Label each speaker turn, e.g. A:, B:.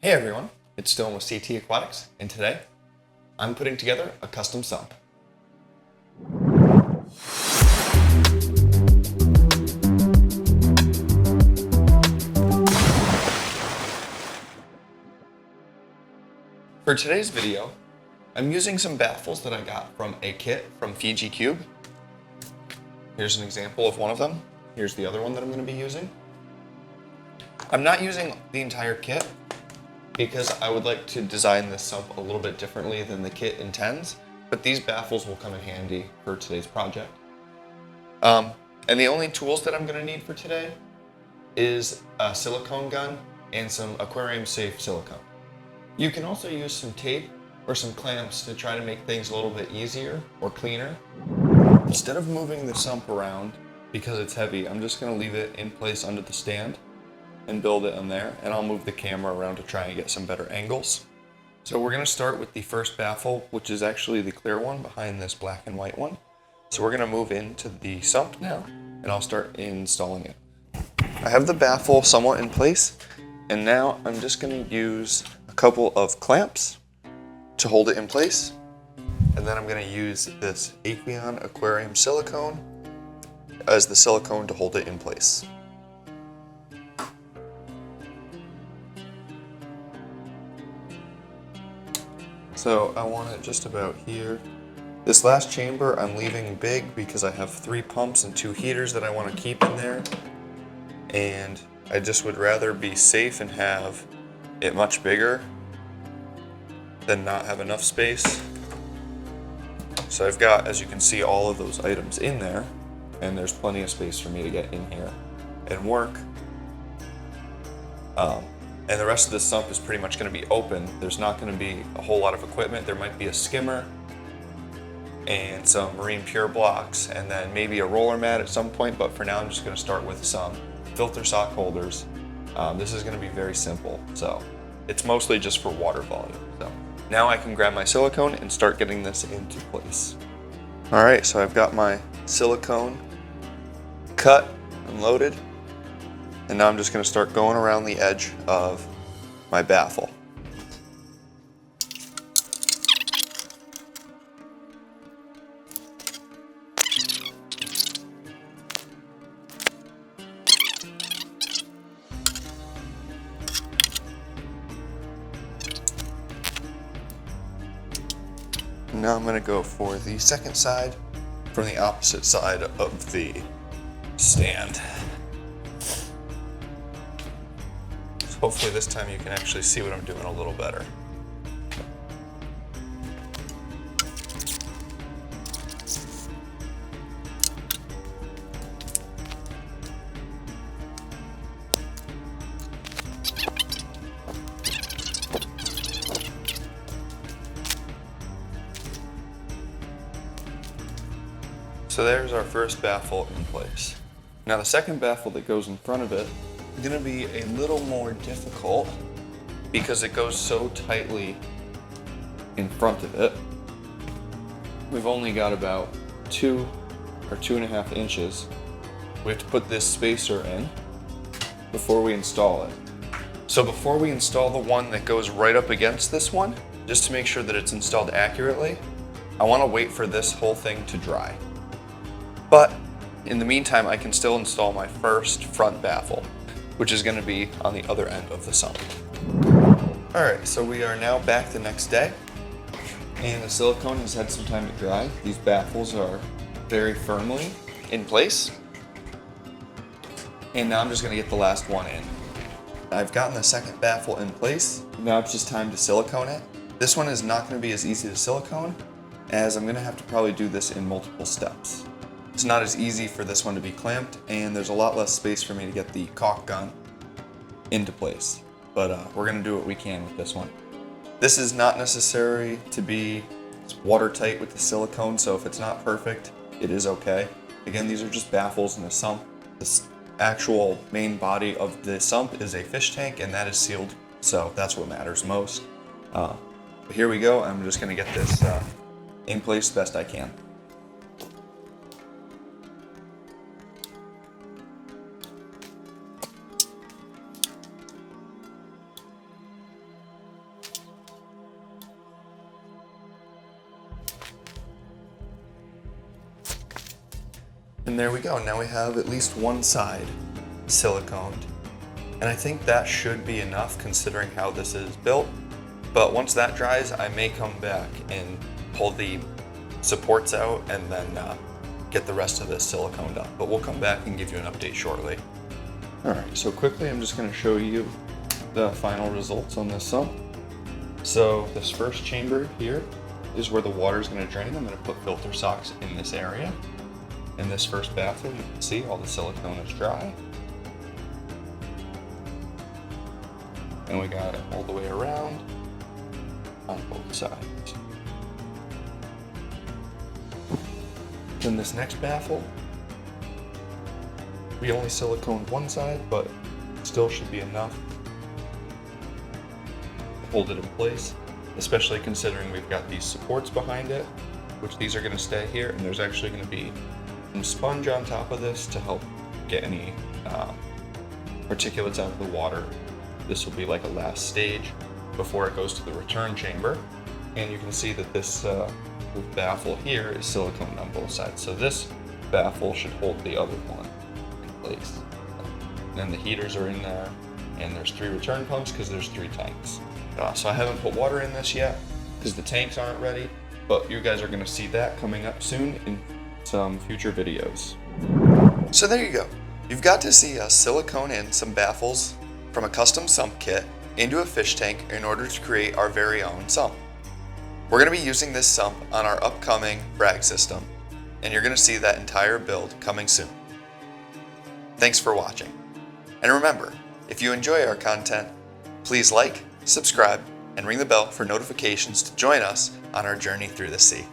A: Hey everyone, it's Dylan with CT Aquatics, and today I'm putting together a custom sump. For today's video, I'm using some baffles that I got from a kit from Fiji Cube. Here's an example of one of them. Here's the other one that I'm going to be using. I'm not using the entire kit because I would like to design this sump a little bit differently than the kit intends, but these baffles will come in handy for today's project. And the only tools that I'm going to need for today is a silicone gun and some aquarium safe silicone. You can also use some tape or some clamps to try to make things a little bit easier or cleaner. Instead of moving the sump around because it's heavy, I'm just going to leave it in place under the stand and build it on there, and I'll move the camera around to try and get some better angles. So we're going to start with the first baffle, which is actually the clear one behind this black and white one. So we're going to move into the sump now, and I'll start installing it. I have the baffle somewhat in place, and now I'm just going to use a couple of clamps to hold it in place, and then I'm going to use this aquarium silicone as the silicone to hold it in place. So I want it just about here. This last chamber I'm leaving big because I have 3 pumps and 2 heaters that I want to keep in there. And I just would rather be safe and have it much bigger than not have enough space. So I've got, as you can see, all of those items in there, and there's plenty of space for me to get in here and work. And the rest of the sump is pretty much going to be open. There's not going to be a whole lot of equipment. There might be a skimmer and some marine pure blocks and then maybe a roller mat at some point, but for now I'm just going to start with some filter sock holders. This is going to be very simple, so it's mostly just for water volume. So now I can grab my silicone and start getting this into place. Alright, so I've got my silicone cut and loaded. And now I'm just going to start going around the edge of my baffle. And now I'm going to go for the second side from the opposite side of the stand. Hopefully this time you can actually see what I'm doing a little better. So there's our first baffle in place. Now the second baffle that goes in front of it is going to be a little more difficult because it goes so tightly in front of it. We've only got about 2 or 2.5 inches. We have to put this spacer in before we install it. So before we install the one that goes right up against this one, just to make sure that it's installed accurately, I want to wait for this whole thing to dry. But in the meantime, I can still install my first front baffle, which is going to be on the other end of the sump. Alright, so we are now back the next day, and the silicone has had some time to dry. These baffles are very firmly in place, and now I'm just going to get the last one in. I've gotten the second baffle in place. Now it's just time to silicone it. This one is not going to be as easy to silicone, as I'm going to have to probably do this in multiple steps. It's not as easy for this one to be clamped, and there's a lot less space for me to get the caulk gun into place. But we're going to do what we can with this one. This is not necessary to be watertight with the silicone, so if it's not perfect, it is okay. Again, these are just baffles in a sump. This actual main body of the sump is a fish tank, and that is sealed, so that's what matters most. But here we go. I'm just going to get this in place the best I can. And there we go. Now we have at least one side siliconed. And I think that should be enough considering how this is built. But once that dries, I may come back and pull the supports out and then get the rest of this siliconed up. But we'll come back and give you an update shortly. All right, so quickly I'm just going to show you the final results on this sump. So this first chamber here is where the water is going to drain. I'm going to put filter socks in this area. In this first baffle, you can see all the silicone is dry. And we got it all the way around on both sides. Then this next baffle, we only siliconed one side, but still should be enough to hold it in place, especially considering we've got these supports behind it, which these are going to stay here, and there's actually going to be some sponge on top of this to help get any particulates out of the water. This will be like a last stage before it goes to the return chamber. And you can see that this baffle here is siliconed on both sides. So this baffle should hold the other one in place. And then the heaters are in there, and there's 3 return pumps because there's 3 tanks. So I haven't put water in this yet because the tanks aren't ready, but you guys are going to see that coming up soon in some future videos. So there you go. You've got to see us silicone in some baffles from a custom sump kit into a fish tank in order to create our very own sump. We're going to be using this sump on our upcoming Frag System, and you're going to see that entire build coming soon. Thanks for watching. And remember, if you enjoy our content, please like, subscribe, and ring the bell for notifications to join us on our journey through the sea.